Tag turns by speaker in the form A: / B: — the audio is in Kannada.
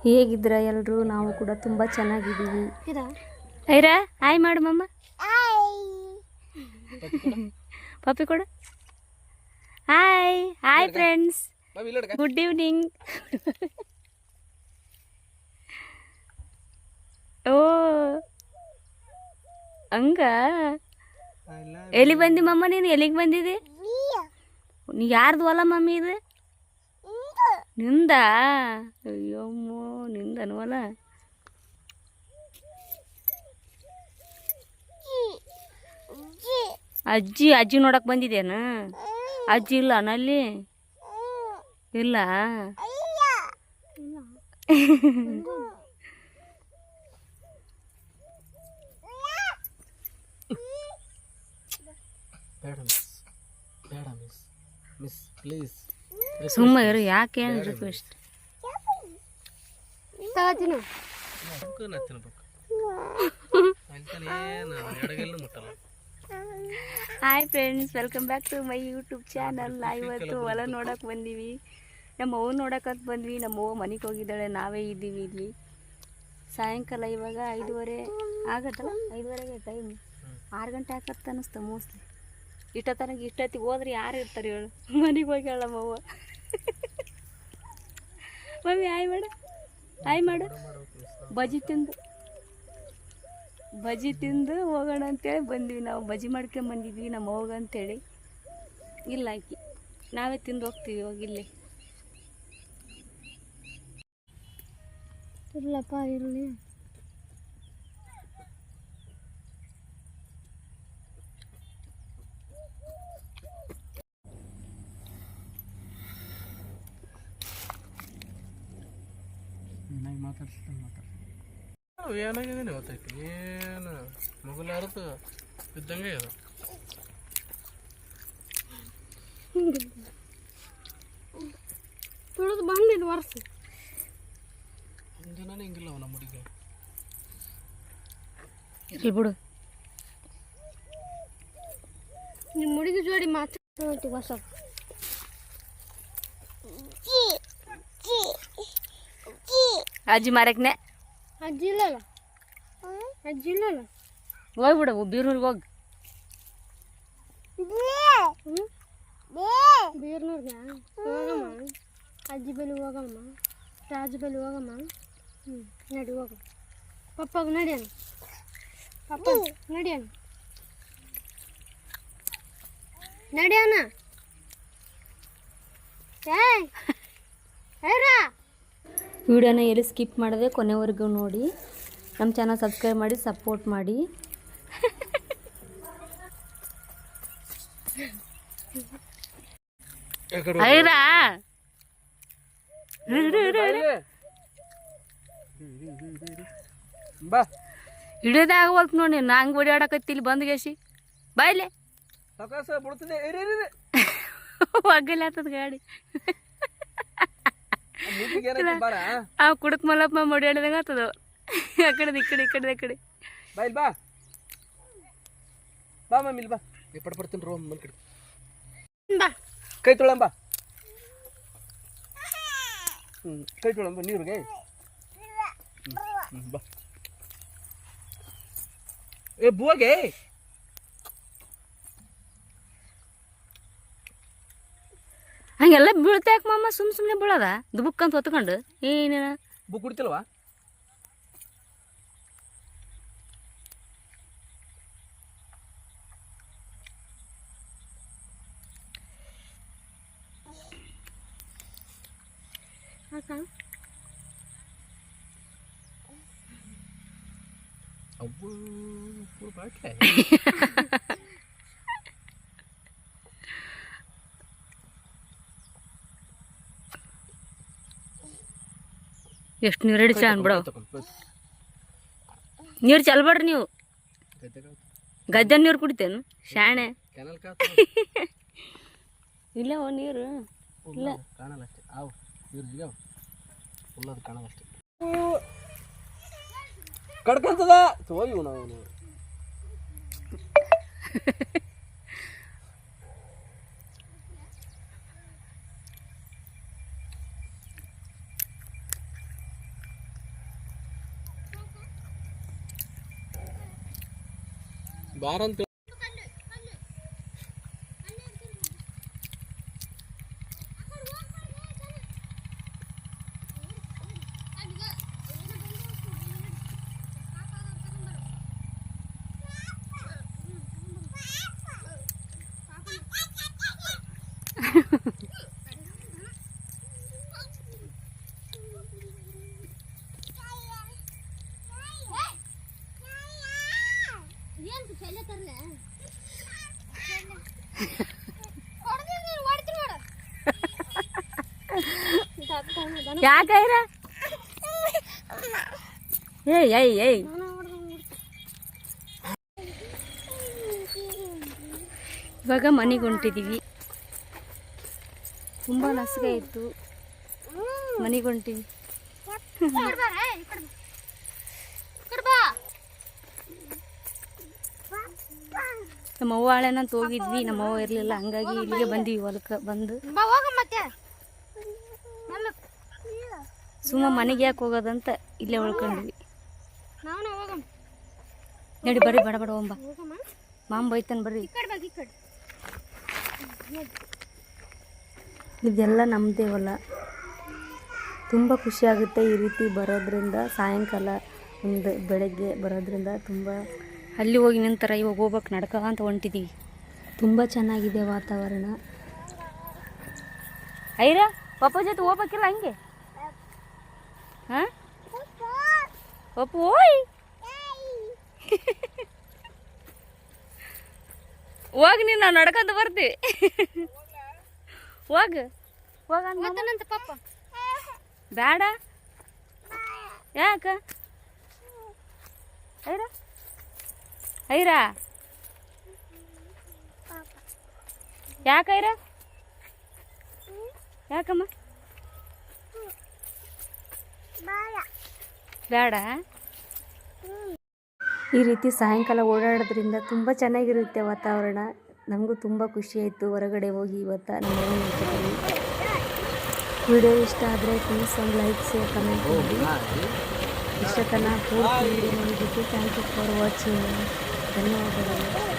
A: ಹೇಗಿದ್ರ ಎಲ್ಲರೂ? ನಾವು ಕೂಡ ತುಂಬ ಚೆನ್ನಾಗಿದ್ದೀವಿ. ಐರಾ ಹಾಯ್ ಮಾಡು ಮಮ್ಮ. ಪಪ್ಪಿ ಕೊಡು. Hi hi friends, good evening. ಓ ಹಂಗ ಎಲ್ಲಿಗೆ ಬಂದಿ ಮಮ್ಮ? ನೀನು ಎಲ್ಲಿಗೆ ಬಂದಿದೆ? ನೀ ಯಾರ್ದು ಹೊಲ ಮಮ್ಮಿ ಇದು? ನಿಂದ? ಅಯ್ಯಮ್ಮೋ, ನಿಂದನು ಹೊಲ? ಅಜ್ಜಿ ಅಜ್ಜಿ ನೋಡಕ್ ಬಂದಿದ್ದೇನ? ಅಜ್ಜಿ ಇಲ್ಲ ನಲ್ಲಿ? ಇಲ್ಲ. ಸುಮ್ಮ ಇರು, ಯಾಕೆ request? Hi friends, welcome back to my YouTube channel. ಇವತ್ತು ಹೊಲ ನೋಡಕ್ಕೆ ಬಂದೀವಿ. ನಮ್ಮ ಅವ್ವ ನೋಡಕ್ಕಂತ ಬಂದ್ವಿ. ನಮ್ಮ ಅವ್ವ ಮನೆಗೆ ಹೋಗಿದ್ದಾಳೆ, ನಾವೇ ಇದ್ದೀವಿ ಇಲ್ಲಿ. ಸಾಯಂಕಾಲ ಇವಾಗ 5:30 ಆಗತ್ತಲ್ಲ, 5:30 ಟೈಮ್. 6 ಗಂಟೆ ಆಗತ್ತೆ ಅನ್ನಿಸ್ತು ಮೋಸ್ಟ್ಲಿ. ಇಷ್ಟೊತ್ತಿಗೆ ಹೋದ್ರೆ ಯಾರು ಇರ್ತಾರೆ ಹೇಳು? ಮನೆಗೆ ಹೋಗಿ ಹೇಳ ನಮ್ಮವ್ವ. ಮಮ್ಮಿ ಹಾಯ್ ಮಾಡು, ಹಾಯ್ ಮಾಡು. ಬಜ್ಜಿ ತಿಂದು ಹೋಗೋಣ ಅಂತೇಳಿ ಬಂದ್ವಿ ನಾವು. ಬಜ್ಜಿ ಮಾಡ್ಕೊಂಬಂದಿದ್ವಿ ನಮ್ಮ ಅವ್ವಗ ಅಂತೇಳಿ. ಇಲ್ಲ ಹಾಕಿ ನಾವೇ ತಿಂದು ಹೋಗ್ತೀವಿ ಇವಾಗ ಇಲ್ಲಿ. ಇರ್ಲಪ್ಪ ಇರಲಿ.
B: ಏನಾಗಿದ್ದೀನಿ ಗೊತ್ತಾಯ್ತು, ಏನು ಮಗುಲ ಅರ್ಥ ಇದ್ದಂಗೆ ಅದು.
A: ತುಳಿದು ಬಂದಿದ್ದು ವರ್ಷ
B: ದಿನ ಹಿಂಗಿಲ್ಲ ನಮ್ಮ ಹುಡುಗಿ.
A: ಇರ್ಲಿ ಬಿಡು, ನಿಮ್ಮ ಹುಡುಗಿ ಜೋಡಿ ಮಾತಾಡ್ತೀವಿ. ಹೊಸ ಅಜ್ಜಿ ಮಾರಕ್ನೆ. ಅಜ್ಜಿ ಇಲ್ಲಲ್ಲ, ಅಜ್ಜಿ ಇಲ್ಲಲ್ಲ. ಹೋಗ್ಬಿಡು ಬೀರ್ನೂರ್ಗೆ ಹೋಗಿ. ಬೀರ್ನೂರ್ಗೆ ಹೋಗಮ್ಮ, ಅಜ್ಜಿ ಬಲ್ಲಿ ಹೋಗಮ್ಮ, ರಾಜು ಬಲ್ಲಿ ಹೋಗಮ್ಮ. ನಡಿ ಹೋಗ. ಪಪ್ಪಾಗ ನಡಿಯಣ, ಪಪ್ಪ ನಡಿಯಣ, ನಡಿಯಣ. ವಿಡಿಯೋನ ಎಲ್ಲಿ ಸ್ಕಿಪ್ ಮಾಡದೆ ಕೊನೆವರೆಗೂ ನೋಡಿ. ನಮ್ಮ ಚಾನಲ್ ಸಬ್ಸ್ಕ್ರೈಬ್ ಮಾಡಿ, ಸಪೋರ್ಟ್ ಮಾಡಿ. ಐರಾ ಹಿಡಿಯೋದಾಗವಲ್ತು ನೋಡಿ. ನಾ ಹಂಗೆ ಓಡಾಡಕತ್ತಿ ಇಲ್ಲಿ ಬಂದು ಗೆಸಿ ಬಾಯ್ಲೆ ಒಗ್ಗಲಾತದ ಗಾಡಿ. ಅವ್ ಕುಡಕ್ ಮಲ್ಲಪ್ಪ ಓಡಾಡಿದಂಗ ಆತದ. ಆ ಕಡೆ ಈ ಕಡೆ ಈ ಕಡೆ ಈ ಕಡೆ.
B: ಬಾಯ್ ಬಾ ಬಾ ಮಮ್ಮಿ ಬಾ. ಪಡ್ತೀನಿ ರೋ ಮನ್ ಕಡೆ ಬಾ. ಕೈ ತೊಳಂಬ, ಕೈ ತೊಳಂಬ ನೀರಿಗೆ. ಬಾ ಏ ಬೂಗೆ.
A: ಹಂಗೆಲ್ಲ ಬೀಳ್ತಾಕ ಮಾಮ? ಸುಮ್ಮನೆ ಬೀಳದ ದುಬುಕ್ ಅಂತ ಹೊತ್ಕೊಂಡು ಏನೇನ
B: ಬುಕ್ ಕುಡಿತಿಲ್ವಾ? ಅವ್ವ ಬಾಟ್ಲೆ
A: ಎಷ್ಟು ನೀರು ಹಿಡಿಸ ಅನ್ಬಿಡೋ. ನೀರು ಚಲ್ಬೇಡ್ರಿ ನೀವು. ಗದ್ದೆ ನೀರು ಕುಡಿತೇನು ಶಾಣೆ? ಇಲ್ಲ ನೀರು ಇಲ್ಲ,
B: ಕಾಣಲ್ಲ ಅಷ್ಟೇ. ಅವು ನೀರು ಸಿಗವು ಫುಲ್ ಕಾಣಲ್ಲ ಅಷ್ಟೇ. ಕಡ್ಕಂತದ ತೋಯ್ವು ನಾವು. ಬಾರ ಅಂತ
A: ಯಾಕೈರ ಏಯ್ ಏಯ್ ಏಯ್ ಇವಾಗ ಮನೆಗೆ ಹೊಂಟಿದ್ದೀವಿ. ತುಂಬ ನಸಿಗೆ ಇತ್ತು, ಮನೆಗೆ ಹೊಂಟಿವಿ. ನಮ್ಮ ಅವ್ವ ಹಳೆನಂತ ಹೋಗಿದ್ವಿ, ನಮ್ಮ ಅವ್ವ ಇರಲಿಲ್ಲ, ಹಂಗಾಗಿ ಇಲ್ಲಿಗೆ ಬಂದ್ವಿ. ಹೊಲಕ್ಕೆ ಬಂದು ಸುಮ್ಮ ಮನೆಗೆ ಯಾಕೆ ಹೋಗೋದಂತ ಇಲ್ಲೇ ಉಳ್ಕೊಂಡ್ವಿ. ನಡಿ ಬರ್ರಿ, ಬಡ ಬಡ ಹೋಂಬ, ಮಾಮ ಬೈತಾನೆ ಬರ್ರಿ. ಇದೆಲ್ಲ ನಮ್ಮದೇ ಹೊಲ. ತುಂಬ ಖುಷಿಯಾಗುತ್ತೆ ಈ ರೀತಿ ಬರೋದ್ರಿಂದ. ಸಾಯಂಕಾಲ ಒಂದು ಬೆಳಗ್ಗೆ ಬರೋದ್ರಿಂದ ತುಂಬ. ಅಲ್ಲಿ ಹೋಗಿ ನಿಂತರ ಇವಾಗ ಹೋಗ್ಬೇಕು ನಡ್ಕ ಅಂತ ಹೊಂಟಿದ್ದೀವಿ. ತುಂಬ ಚೆನ್ನಾಗಿದೆ ವಾತಾವರಣ. ಐರ ಪಪ್ಪ ಜೊತೆ ಹೋಗ್ಬೇಕಿಲ್ಲ ಹಂಗೆ? ಹಾಂ ಪಪ್ಪು ಓಯ್ ಹೋಗಿ ನೀನು ನಾವು ನಡ್ಕೊಂತ ಬರ್ತೀವಿ. ಹೋಗಂತ ಪಪ್ಪ ಬೇಡ. ಯಾಕ ಐರ ಐರ ಯಾಕೈರ ಯಾಕಮ್ಮ ಬೇಡ. ಈ ರೀತಿ ಸಾಯಂಕಾಲ ಓಡಾಡೋದ್ರಿಂದ ತುಂಬ ಚೆನ್ನಾಗಿರುತ್ತೆ ವಾತಾವರಣ. ನಮಗೂ ತುಂಬ ಖುಷಿ ಆಯಿತು ಹೊರಗಡೆ ಹೋಗಿ ಇವತ್ತು ನಮ್ಮ ಮನೆಯಲ್ಲಿ. ವಿಡಿಯೋ ಇಷ್ಟ ಆದರೆ ಪ್ಲೀಸ್ ಒಂದು ಲೈಕ್ ಶೇರ್ ಕಮೆಂಟ್ ಮಾಡಿ. ಇಷ್ಟತನ ಪೂರ್ತಿ ವಿಡಿಯೋ ನೋಡಿದ್ದಕ್ಕೆ ಥ್ಯಾಂಕ್ ಯು ಫಾರ್ ವಾಚಿಂಗ್. ಧನ್ಯವಾದಗಳು.